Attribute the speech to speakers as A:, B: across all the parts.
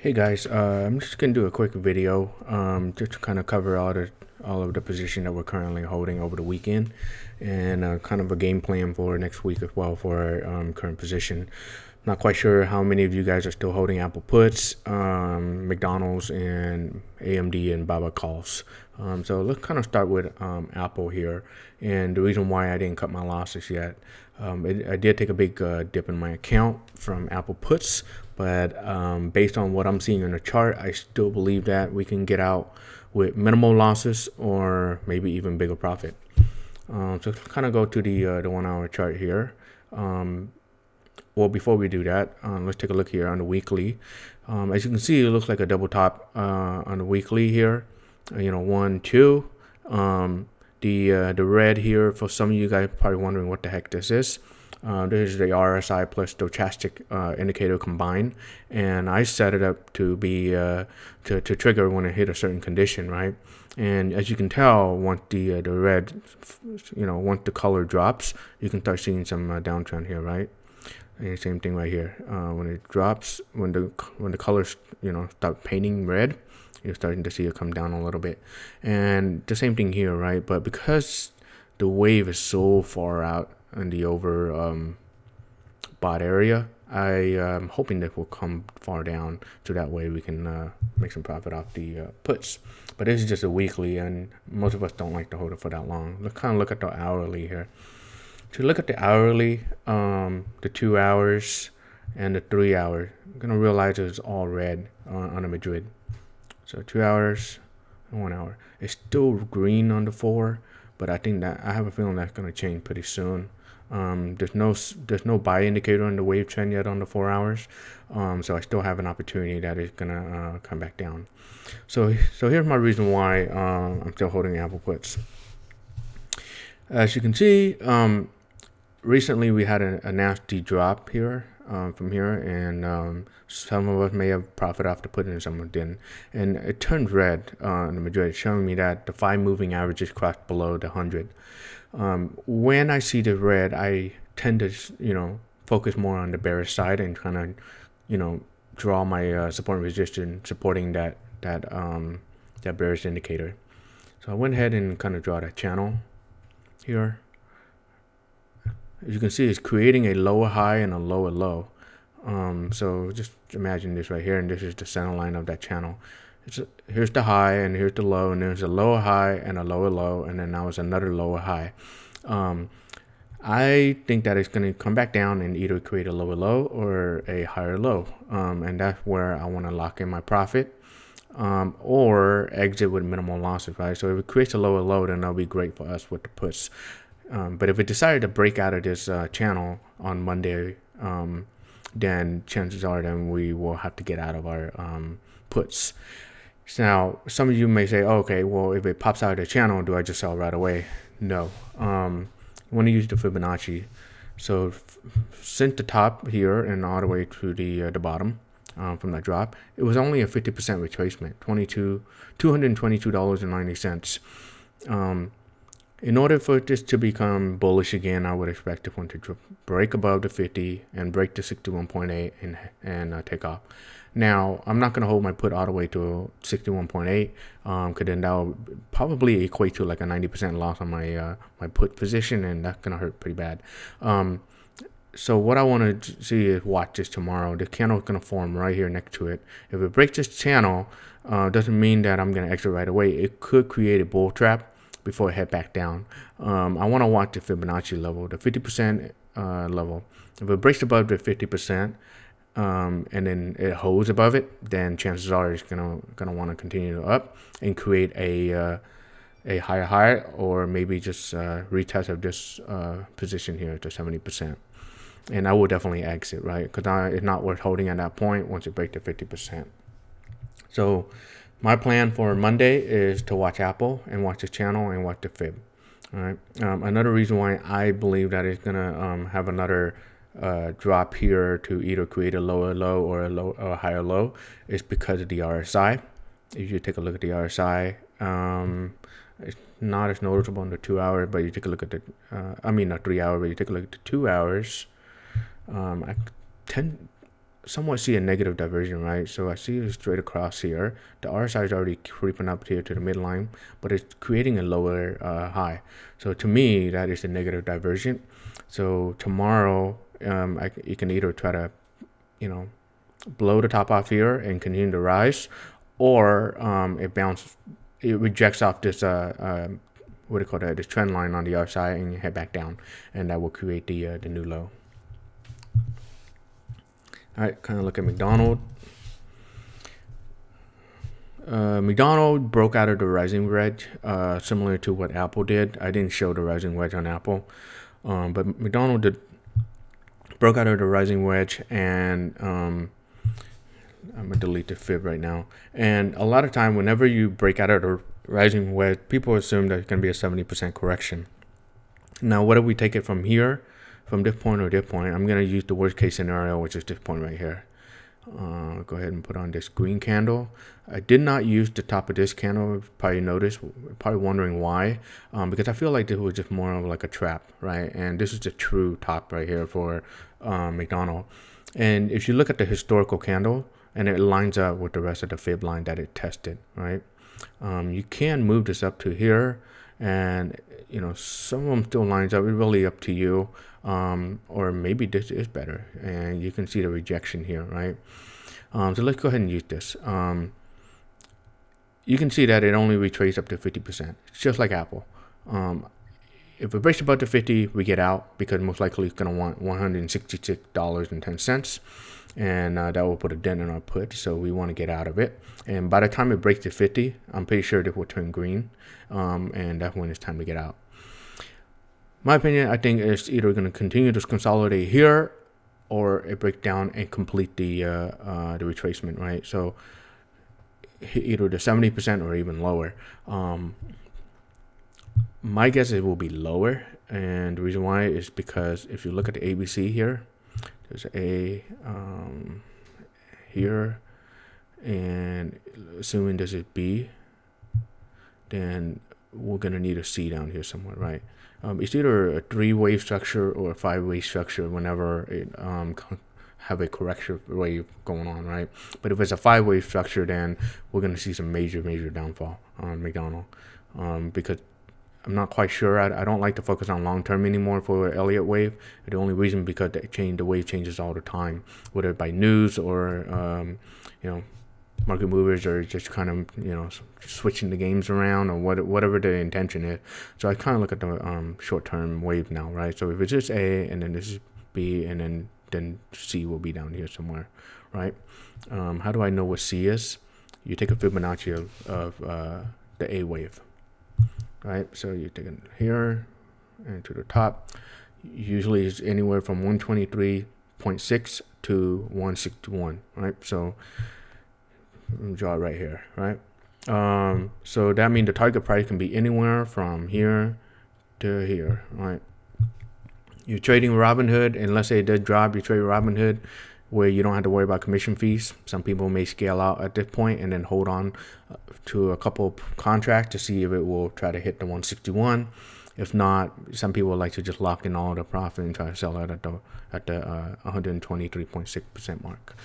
A: Hey guys, I'm just gonna do a quick video, just to kind of cover all of the position that we're currently holding over the weekend, and kind of a game plan for next week as well for our current position. Not quite sure how many of you guys are still holding Apple puts, McDonald's and AMD and Baba calls. So let's kind of start with Apple here, and the reason why I didn't cut my losses yet. I did take a big dip in my account from Apple puts, but based on what I'm seeing in the chart, I still believe that we can get out with minimal losses or maybe even bigger profit. So kind of go to the 1 hour chart here. Well, before we do that, let's take a look here on the weekly. As you can see, it looks like a double top on the weekly here. 1, 2. The red here, for some of you guys probably wondering what the heck this is. This is the RSI plus stochastic indicator combined, and I set it up to be to trigger when it hit a certain condition, right? And as you can tell, once the red, once the color drops, you can start seeing some downtrend here, right? And same thing right here. When it drops, when the colors start painting red, you're starting to see it come down a little bit. And the same thing here, right? But because the wave is so far out in the over bot area, I am hoping that will come far down, so that way we can make some profit off the puts. But this is just a weekly, and most of us don't like to hold it for that long. Let's kind of look at the hourly here. To look at the hourly, the 2 hours and the 3 hour, you're gonna realize it's all red on the Madrid. So 2 hours and 1 hour. It's still green on the 4, but I think that I have a feeling that's gonna change pretty soon. There's no buy indicator on the wave trend yet on the 4 hours, so I still have an opportunity that is gonna come back down. So here's my reason why I'm still holding Apple puts. As you can see, recently we had a nasty drop here from here, and some of us may have profit off the put and some didn't, and it turned red in the majority, showing me that the 5 moving averages crossed below the 100. When I see the red, I tend to focus more on the bearish side and kind of draw my support and resistance supporting that bearish indicator. So I went ahead and kind of draw that channel here. As you can see, it's creating a lower high and a lower low. So just imagine this right here, and this is the center line of that channel. Here's the high, and here's the low, and there's a lower high and a lower low, and then now it's another lower high. I think that it's going to come back down and either create a lower low or a higher low, and that's where I want to lock in my profit, or exit with minimal losses, right? So if it creates a lower low, then that'll be great for us with the puts. But if it decided to break out of this channel on Monday, then chances are then we will have to get out of our puts. So now, some of you may say, oh, okay, well, if it pops out of the channel, do I just sell right away? No. You want to use the Fibonacci. So since the top here and all the way to the bottom from that drop, it was only a 50% retracement, $222.90. In order for this to become bullish again, I would expect it to break above the 50 and break the 61.8 and take off. Now, I'm not going to hold my put all the way to 61.8, because then that will probably equate to like a 90% loss on my my put position, and that's going to hurt pretty bad. So what I want to see is watch this tomorrow. The candle is going to form right here next to it. If it breaks this channel, doesn't mean that I'm going to exit right away. It could create a bull trap before I head back down. I want to watch the Fibonacci level, the 50% level. If it breaks above the 50%, and then it holds above it, then chances are it's gonna want to continue up and create a higher high, or maybe just retest of this position here to 70%. And I will definitely exit, right? Because it's not worth holding at that point once it breaks the 50%. So my plan for Monday is to watch Apple and watch the channel and watch the fib. All right. Another reason why I believe that it's gonna have another drop here to either create a lower low or a higher low is because of the RSI. If you take a look at the RSI, it's not as noticeable in the 2 hour, but you take a look at the not 3 hour, but you take a look at the 2 hours. I tend somewhat see a negative diversion, right? So I see it straight across here. The RSI is already creeping up here to the midline, but it's creating a lower high. So to me, that is a negative diversion. So tomorrow, you can either try to, blow the top off here and continue to rise, or it rejects off this what do you call that? This trend line on the RSI and head back down, and that will create the new low. All right, kind of look at McDonald. McDonald broke out of the rising wedge, similar to what Apple did. I didn't show the rising wedge on Apple, but McDonald broke out of the rising wedge, and I'm gonna delete the fib right now. And a lot of time, whenever you break out of the rising wedge, people assume that it's gonna be a 70% correction. Now, whether we take it from here, from this point or this point, I'm gonna use the worst case scenario, which is this point right here. Go ahead and put on this green candle. I did not use the top of this candle. Probably noticed, probably wondering why, because I feel like this was just more of like a trap, right? And this is the true top right here for McDonald. And if you look at the historical candle, and it lines up with the rest of the fib line that it tested, right? You can move this up to here, and some of them still lines up. It's really up to you, or maybe this is better, and you can see the rejection here, right? So let's go ahead and use this. You can see that it only retraced up to 50%. It's just like Apple. If it breaks above the 50, we get out, because most likely it's going to want $166.10. And that will put a dent in our put, so we want to get out of it. And by the time it breaks to 50, I'm pretty sure it will turn green, and that's when it's time to get out. My opinion, I think it's either going to continue to consolidate here, or it break down and complete the retracement, right? So either the 70% or even lower. My guess it will be lower, and the reason why is because if you look at the ABC here, there's a here, and assuming this is B, then we're gonna need a C down here somewhere, right? It's either a 3-wave structure or a 5-wave structure whenever it have a correction wave going on, right? But if it's a 5-wave structure, then we're gonna see some major downfall on McDonald, because I'm not quite sure. I don't like to focus on long term anymore for Elliott wave. The only reason because the wave changes all the time, whether by news or market movers, or just kind of switching the games around, or whatever the intention is. So I kind of look at the short term wave now, right? So if it's just A and then this is B, and then C will be down here somewhere, right? How do I know what C is? You take a Fibonacci of the A wave. Right, so you take it here and to the top. Usually it's anywhere from 123.6 to 161, right? So draw it right here, right? So that means the target price can be anywhere from here to here, right? You're trading Robinhood, and let's say it does drop, you trade Robinhood where you don't have to worry about commission fees. Some people may scale out at this point and then hold on to a couple of contracts to see if it will try to hit the 161. If not, some people like to just lock in all the profit and try to sell it at the 123.6% mark.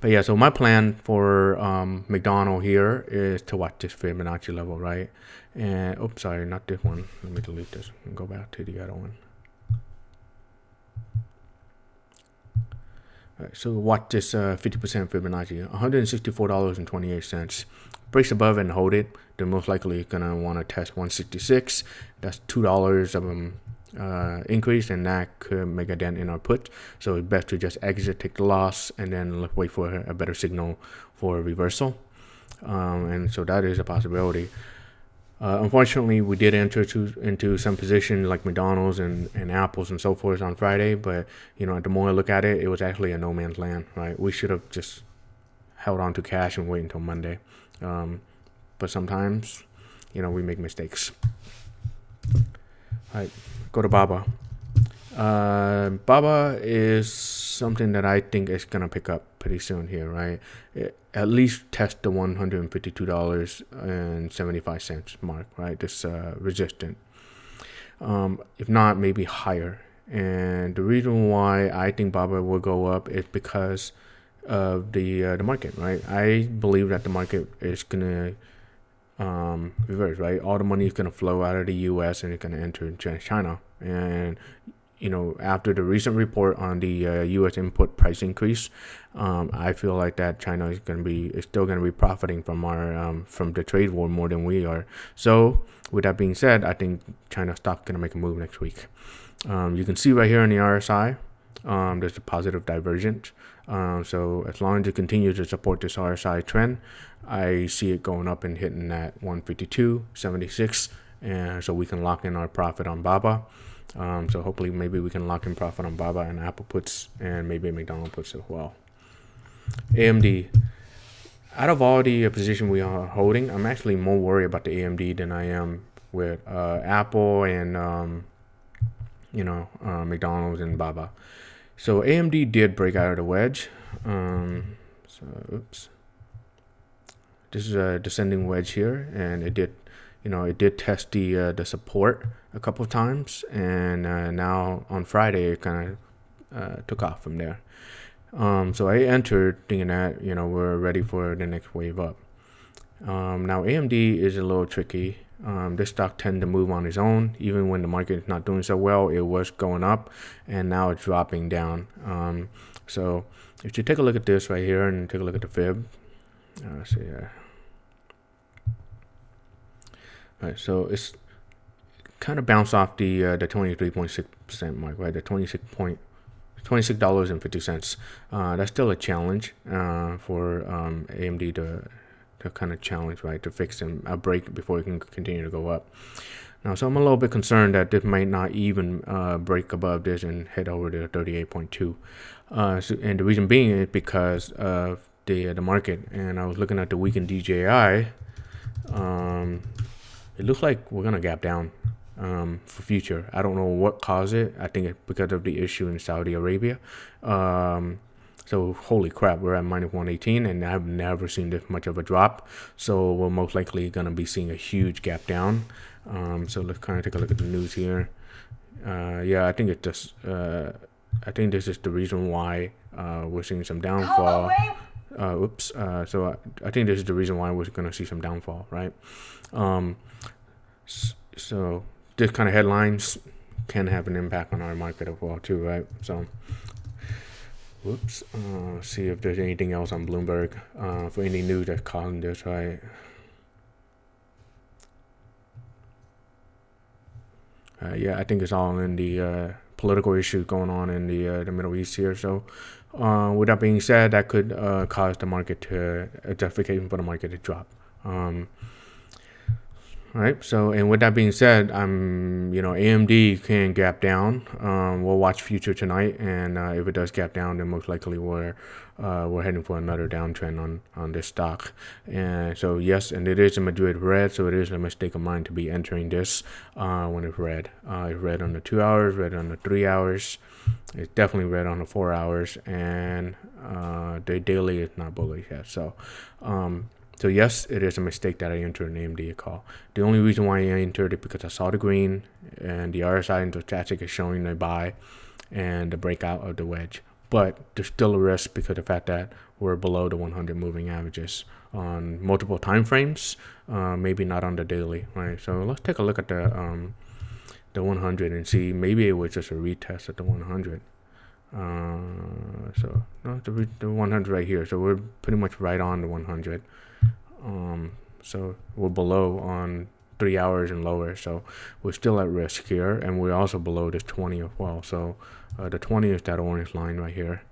A: But yeah, so my plan for McDonald here is to watch this Fibonacci level, right? And oops, sorry, not this one. Let me delete this and go back to the other one. Right, so watch this 50% Fibonacci, $164.28. Breaks above and hold it, then most likely you're gonna want to test 166. That's $2 of increase, and that could make a dent in our put. So it's best to just exit, take the loss, and then wait for a better signal for a reversal. And so that is a possibility. Unfortunately, we did enter into some position like McDonald's and Apple's and so forth on Friday, but the more I look at it, it was actually a no man's land, right? We should have just held on to cash and wait until Monday. But sometimes, we make mistakes. All right, go to Baba. Baba is something that I think is going to pick up pretty soon here, right? At least test the $152.75 mark, right? This resistant. If not, maybe higher. And the reason why I think Baba will go up is because of the market, right? I believe that the market is gonna reverse, right? All the money is gonna flow out of the U.S. and it's gonna enter China. And after the recent report on the U.S. input price increase, I feel like that China is still gonna be profiting from from the trade war more than we are. So with that being said, I think China stock gonna make a move next week. You can see right here in the RSI, there's a positive divergence. So as long as it continues to support this RSI trend, I see it going up and hitting that 152.76, and so we can lock in our profit on Baba. So hopefully maybe we can lock in profit on Baba and Apple puts, and maybe McDonald puts as well. AMD. Out of all the position we are holding, I'm actually more worried about the AMD than I am with Apple and McDonald's and Baba. So AMD did break out of the wedge. Oops. This is a descending wedge here, and it did test the support a couple of times, and now on Friday it kind of took off from there. So I entered thinking that we're ready for the next wave up. Now AMD is a little tricky. This stock tend to move on its own. Even when the market is not doing so well, it was going up, and now it's dropping down. So if you take a look at this right here and take a look at the fib, let's see here. All right, so it's kind of bounced off the 23.6% mark, right? The $26.50. That's still a challenge for AMD to kind of challenge, right, to fix a break before it can continue to go up. Now, so I'm a little bit concerned that this might not even break above this and head over to 38.2. And the reason being is because of the market. And I was looking at the weekend DJI. It looks like we're gonna gap down for future. I don't know what caused it. I think it's because of the issue in Saudi Arabia. So holy crap, we're at minus 118, and I've never seen this much of a drop. So we're most likely gonna be seeing a huge gap down. So let's kind of take a look at the news here. Yeah, I think it's just. I think this is the reason why we're seeing some downfall. So I think this is the reason why we're gonna see some downfall, right? So this kind of headlines can have an impact on our market as well too, right? So see if there's anything else on Bloomberg for any news that's causing this, right? Yeah, I think it's all in the political issues going on in the Middle East here. So with that being said, that could cause the market a justification for the market to drop. All right. So, and with that being said, AMD can gap down. We'll watch future tonight, and if it does gap down, then most likely we're heading for another downtrend on this stock. And so yes, and it is a Madrid red, so it is a mistake of mine to be entering this when it's red. It's red on the 2 hours, red on the 3 hours. It's definitely red on the 4 hours, and the daily is not bullish yet. So yes, it is a mistake that I entered an AMD call. The only reason why I entered it because I saw the green and the RSI and stochastic is showing a buy and the breakout of the wedge. But there's still a risk because of the fact that we're below the 100 moving averages on multiple time frames, maybe not on the daily, right? So let's take a look at the 100 and see. Maybe it was just a retest at the 100. So no, the 100 right here. So we're pretty much right on the 100. So we're below on 3 hours and lower, so we're still at risk here, and we're also below this 20 as well. So the 20 is that orange line right here.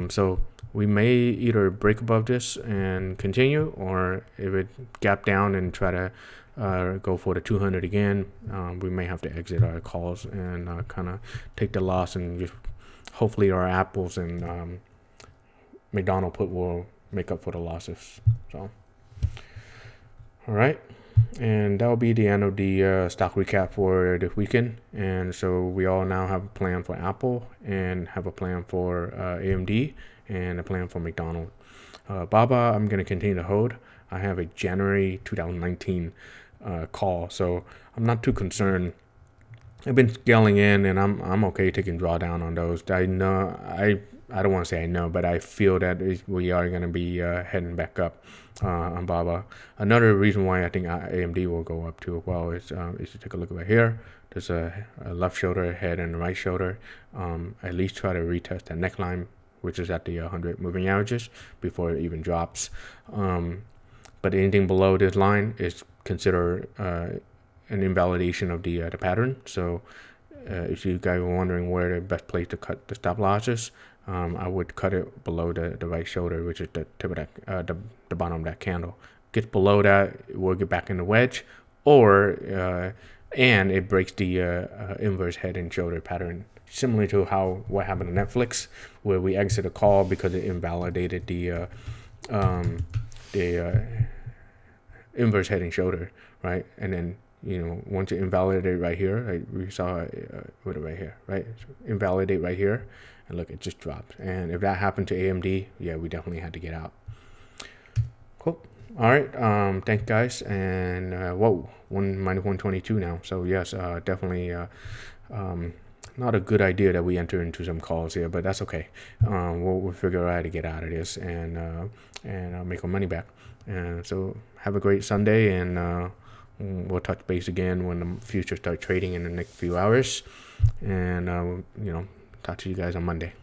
A: So we may either break above this and continue, or if it gap down and try to go for the 200 again, we may have to exit our calls and kind of take the loss, and just hopefully our Apples and McDonald put will make up for the losses. So all right, and that will be the end of the stock recap for this weekend. And so we all now have a plan for Apple, and have a plan for AMD, and a plan for McDonald. Baba, I'm going to continue to hold. I have a January 2019 call, so I'm not too concerned I've been scaling in, and I'm okay taking drawdown on those. I know I don't want to say I know, but I feel that we are going to be heading back up on BABA. Another reason why I think AMD will go up too as well is to take a look right here. There's a left shoulder head and a right shoulder. At least try to retest that neckline, which is at the 100 moving averages before it even drops. But anything below this line is considered an invalidation of the pattern. So if you guys were wondering where the best place to cut the stop losses, I would cut it below the right shoulder, which is the tip of that, the bottom of that candle. Gets below that, we'll get back in the wedge, or and it breaks the inverse head and shoulder pattern, similar to what happened to Netflix, where we exit a call because it invalidated the inverse head and shoulder, right? And then once you invalidate it right here, like we saw with it right here, right? So invalidate right here, and look, it just dropped. And if that happened to AMD, yeah, we definitely had to get out. Cool. All right. Thank guys. And whoa, -122 now. So yes, definitely not a good idea that we enter into some calls here, but that's okay. We'll figure out how to get out of this and make our money back. And so have a great Sunday, and we'll touch base again when the future starts trading in the next few hours. And talk to you guys on Monday.